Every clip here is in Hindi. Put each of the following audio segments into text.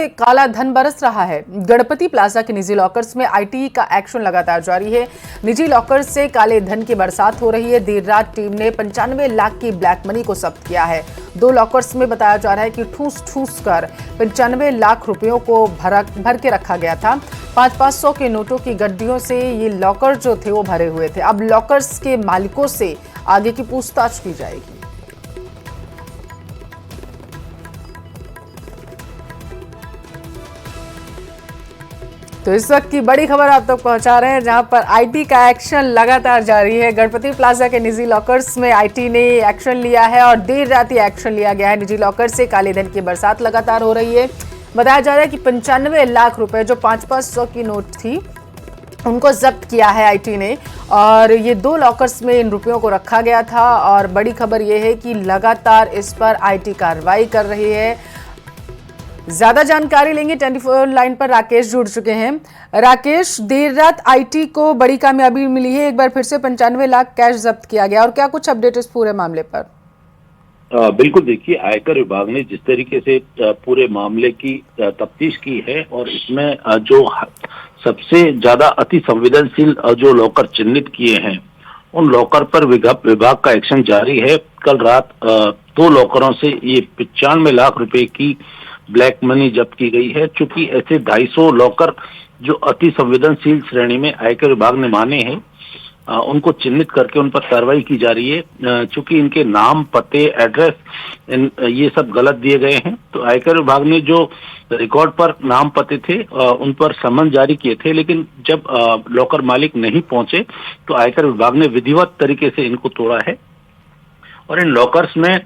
से काला धन बरस रहा है। गणपति प्लाजा के निजी लॉकर्स में आईटी का एक्शन लगातार जारी है। निजी लॉकर्स से काले धन की बरसात हो रही है। देर रात टीम ने 95 लाख की ब्लैक मनी को जब्त किया है। 2 लॉकर्स में बताया जा रहा है कि ठूस ठूस कर 95 लाख रुपयों को भर के रखा गया था। 500 के नोटों की गड्डियों से ये लॉकर जो थे वो भरे हुए थे। अब लॉकर्स के मालिकों से आगे की पूछताछ की जाएगी। तो इस वक्त की बड़ी खबर आप तक पहुंचा रहे हैं, जहां पर आईटी का एक्शन लगातार जारी है। गणपति प्लाजा के निजी लॉकर्स में आईटी ने एक्शन लिया है और देर रात ही एक्शन लिया गया है। निजी लॉकर से काले धन की बरसात लगातार हो रही है। बताया जा रहा है कि 95 लाख रुपए जो 500 की नोट थी उनको जब्त किया है आईटी ने, और ये 2 लॉकर्स में इन रुपयों को रखा गया था। और बड़ी खबर यह है कि लगातार इस पर आईटी कार्रवाई कर रही है। ज्यादा जानकारी लेंगे, 24 लाइन पर राकेश जुड़ चुके हैं। राकेश, देर रात आईटी को बड़ी कामयाबी मिली है, एक बार फिर से 95 लाख कैश जब्त किया गया, और क्या कुछ अपडेट इस पूरे मामले पर? बिल्कुल, देखिए, आयकर विभाग ने जिस तरीके से पूरे मामले की तफ्तीश की है और इसमें जो सबसे ज्यादा अति संवेदनशील जो लॉकर चिन्हित किए हैं, उन लॉकर पर विभाग का एक्शन जारी है। कल रात 2 लॉकरों से ये 95 लाख रुपए की ब्लैक मनी जब्त की गई है। चूंकि ऐसे 250 लॉकर जो अति संवेदनशील श्रेणी में आयकर विभाग ने माने हैं, उनको चिन्हित करके उन पर कार्रवाई की जा रही है। चूंकि इनके नाम, पते, एड्रेस ये सब गलत दिए गए हैं, तो आयकर विभाग ने जो रिकॉर्ड पर नाम पते थे उन पर समन जारी किए थे, लेकिन जब लॉकर मालिक नहीं पहुंचे तो आयकर विभाग ने विधिवत तरीके से इनको तोड़ा है। और इन लॉकर्स में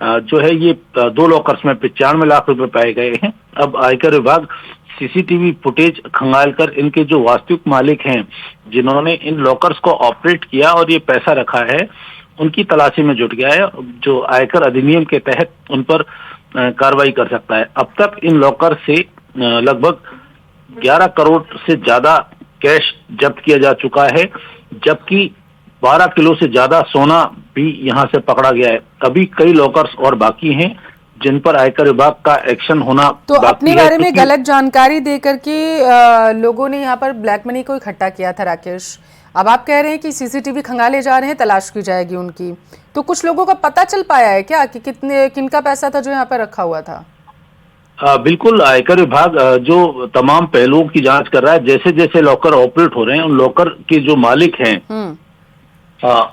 जो है ये 2 लॉकर्स में 95 लाख रुपए पाए गए हैं। अब आयकर विभाग सीसीटीवी फुटेज खंगालकर इनके जो वास्तविक मालिक हैं, जिन्होंने इन लॉकर्स को ऑपरेट किया और ये पैसा रखा है, उनकी तलाशी में जुट गया है, जो आयकर अधिनियम के तहत उन पर कार्रवाई कर सकता है। अब तक इन लॉकर से लगभग 11 करोड़ से ज्यादा कैश जब्त किया जा चुका है, जबकि 12 किलो से ज्यादा सोना भी यहां से पकड़ा गया है। अभी कई लॉकर्स और बाकी हैं जिन पर आयकर विभाग का एक्शन होना तो अपने बारे में गलत जानकारी दे करके लोगों ने यहाँ पर ब्लैक मनी को इकट्ठा किया था। राकेश, अब आप कह रहे हैं कि सीसीटीवी खंगाले जा रहे हैं, तलाश की जाएगी उनकी, तो कुछ लोगों का पता चल पाया है क्या कि किनका पैसा था जो यहाँ पर रखा हुआ था? बिल्कुल, आयकर विभाग जो तमाम पहलुओं की जांच कर रहा है। जैसे जैसे लॉकर ऑपरेट हो रहे हैं, उन लॉकर के जो मालिक हैं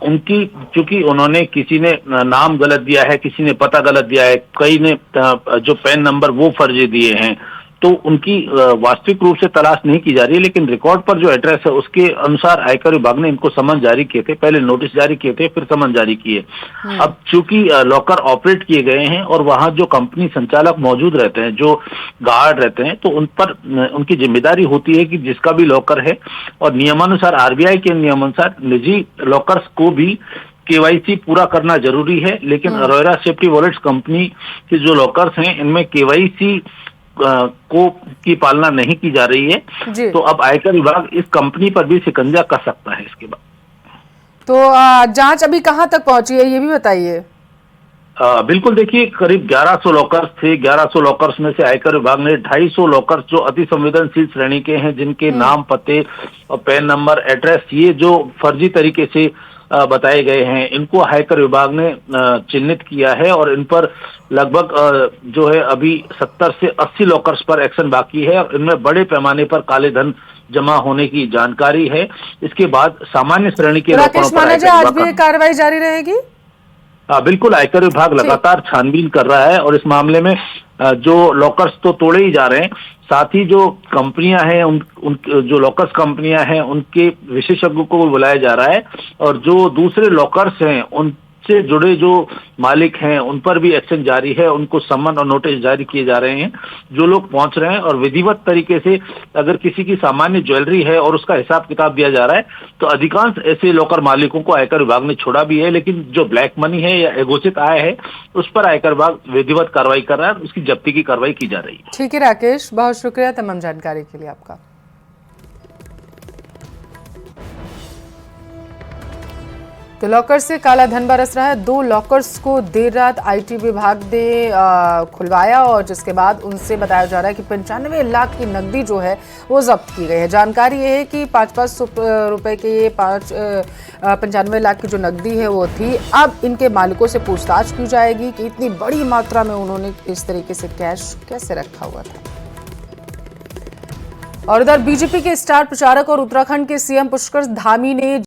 उनकी, चूंकि उन्होंने, किसी ने नाम गलत दिया है, किसी ने पता गलत दिया है, कई ने जो पैन नंबर वो फर्जी दिए हैं, तो उनकी वास्तविक रूप से तलाश नहीं की जा रही है। लेकिन रिकॉर्ड पर जो एड्रेस है उसके अनुसार आयकर विभाग ने इनको समन जारी किए थे। पहले नोटिस जारी किए थे, फिर समन जारी किए। अब चूंकि लॉकर ऑपरेट किए गए हैं और वहां जो कंपनी संचालक मौजूद रहते हैं, जो गार्ड रहते हैं, तो उन पर उनकी जिम्मेदारी होती है कि जिसका भी लॉकर है, और नियमानुसार, आरबीआई के नियमानुसार निजी लॉकर्स को भी केवाईसी पूरा करना जरूरी है। लेकिन अरोरा सेफ्टी वॉलेट्स कंपनी के जो लॉकर्स हैं, इनमें केवाईसी की पालना नहीं की जा रही है। तो अब आयकर विभाग इस कंपनी पर भी शिकंजा कर सकता है इसके बाद। तो जांच अभी कहां तक पहुंची है, ये भी बताइए। बिल्कुल, देखिए, करीब 1100 लॉकर्स थे। 1100 लॉकर्स में से आयकर विभाग ने 250 लॉकर्स जो अति संवेदनशील श्रेणी के हैं, जिनके नाम, पते और पैन नंबर, एड्रेस ये जो फर्जी तरीके से बताए गए हैं, इनको आयकर विभाग ने चिन्हित किया है। और इन पर लगभग जो है अभी 70 से 80 लॉकर्स पर एक्शन बाकी है। इनमें बड़े पैमाने पर काले धन जमा होने की जानकारी है। इसके बाद सामान्य श्रेणी के लॉकरों पर आज भी कार्रवाई जारी रहेगी। बिल्कुल, आयकर विभाग लगातार छानबीन कर रहा है और इस मामले में जो लॉकर्स तो तोड़े ही जा रहे हैं, साथ ही जो कंपनियां हैं, उन जो लॉकर्स कंपनियां हैं, उनके विशेषज्ञों को बुलाया जा रहा है। और जो दूसरे लॉकर्स हैं, उनसे जुड़े जो मालिक हैं, उन पर भी एक्शन जारी है। उनको सम्मन और नोटिस जारी किए जा रहे हैं। जो लोग पहुंच रहे हैं और विधिवत तरीके से, अगर किसी की सामान्य ज्वेलरी है और उसका हिसाब किताब दिया जा रहा है, तो अधिकांश ऐसे लॉकर मालिकों को आयकर विभाग ने छोड़ा भी है। लेकिन जो ब्लैक मनी है या एगोचित आय है, उस पर आयकर विभाग विधिवत कार्रवाई कर रहा है, उसकी जब्ती की कार्रवाई की जा रही है। ठीक है राकेश, बहुत शुक्रिया तमाम जानकारी के लिए आपका। तो लॉकर से काला धन बरस रहा है। 2 लॉकर्स को देर रात आईटी विभाग ने खुलवाया और जिसके बाद उनसे बताया जा रहा है कि 95 लाख की नकदी जो है वो जब्त की गई है। जानकारी ये है कि 5-5 रुपए के ये 95 लाख की जो नकदी है वो थी। अब इनके मालिकों से पूछताछ की जाएगी कि इतनी बड़ी मात्रा में उन्होंने इस तरीके से कैश कैसे रखा हुआ था। और उधर बीजेपी के स्टार प्रचारक और उत्तराखंड के सीएम पुष्कर धामी ने